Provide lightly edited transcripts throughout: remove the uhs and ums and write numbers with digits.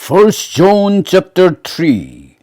First John chapter 3.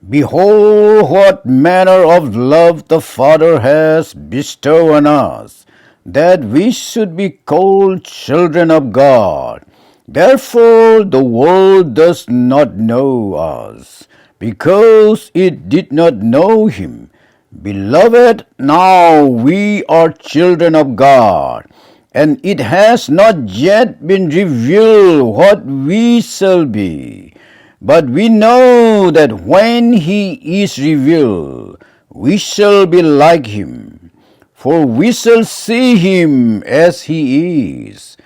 Behold what manner of love the Father has bestowed on us, that we should be called children of God. Therefore the world does not know us, because it did not know him. Beloved, now we are children of God, and it has not yet been revealed what we shall be. But we know that when he is revealed, we shall be like him, for we shall see him as he is.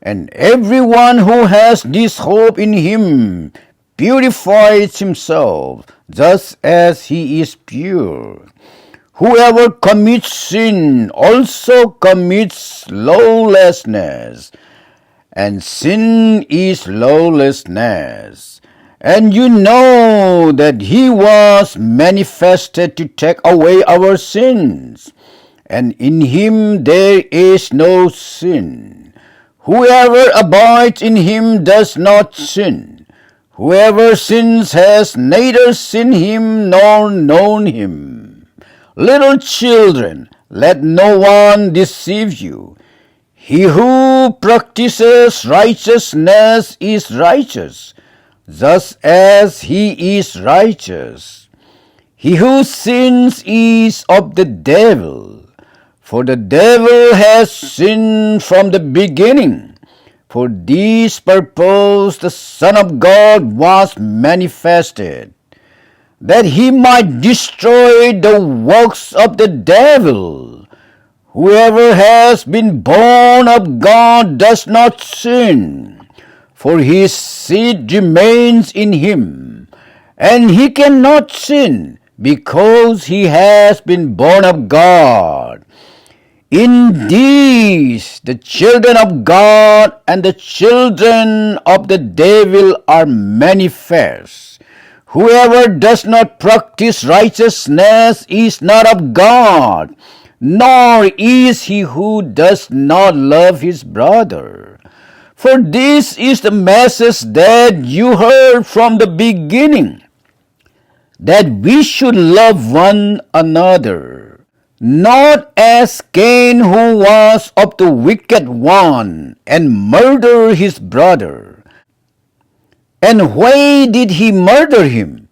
And everyone who has this hope in him purifies himself, just as he is pure. Whoever commits sin also commits lawlessness, and sin is lawlessness. And you know that he was manifested to take away our sins, and in him there is no sin. Whoever abides in him does not sin. Whoever sins has neither seen him nor known him. Little children, let no one deceive you. He who practices righteousness is righteous, just as he is righteous. He who sins is of the devil, for the devil has sinned from the beginning. For this purpose the Son of God was manifested, that he might destroy the works of the devil. Whoever has been born of God does not sin, for his seed remains in him, and he cannot sin, because he has been born of God. In these the children of God and the children of the devil are manifest. Whoever does not practice righteousness is not of God, nor is he who does not love his brother. For this is the message that you heard from the beginning, that we should love one another, not as Cain, who was of the wicked one, and murdered his brother. And why did he murder him?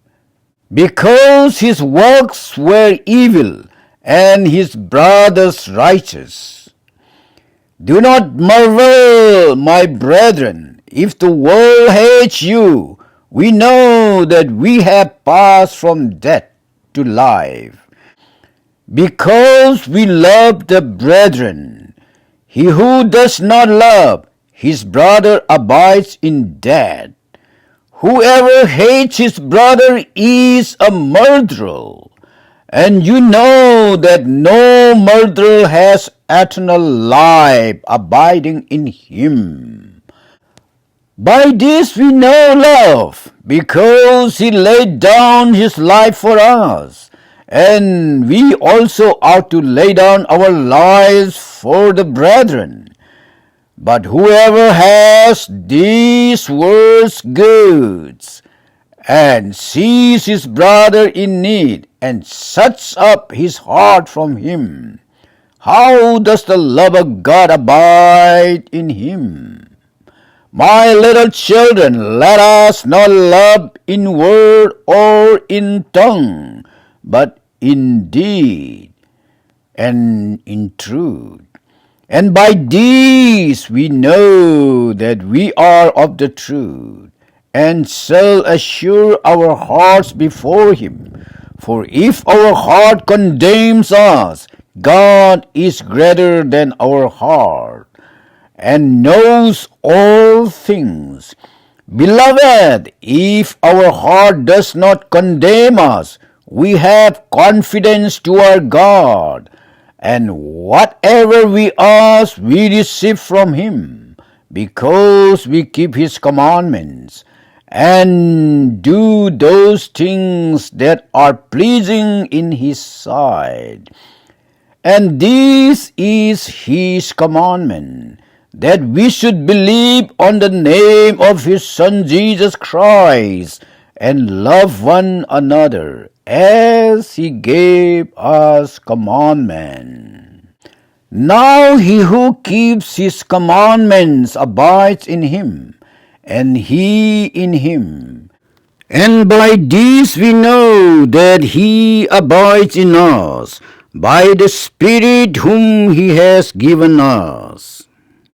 Because his works were evil, and his brothers righteous. Do not marvel, my brethren, if the world hates you. We know that we have passed from death to life, because we love the brethren. He who does not love his brother abides in death. Whoever hates his brother is a murderer, and you know that no murderer has eternal life abiding in him. By this we know love, because he laid down his life for us, and we also ought to lay down our lives for the brethren. But whoever has these world's goods, and sees his brother in need, and shuts up his heart from him, how does the love of God abide in him? My little children, let us not love in word or in tongue, but in deed and in truth. And by these we know that we are of the truth, and shall assure our hearts before him. For if our heart condemns us, God is greater than our heart, and knows all things. Beloved, if our heart does not condemn us, we have confidence toward God, and whatever we ask we receive from him, because we keep his commandments, and do those things that are pleasing in his sight. And this is his commandment, that we should believe on the name of his Son Jesus Christ and love one another as he gave us commandment. Now he who keeps his commandments abides in him, and he in him. And by this we know that he abides in us, by the Spirit whom he has given us.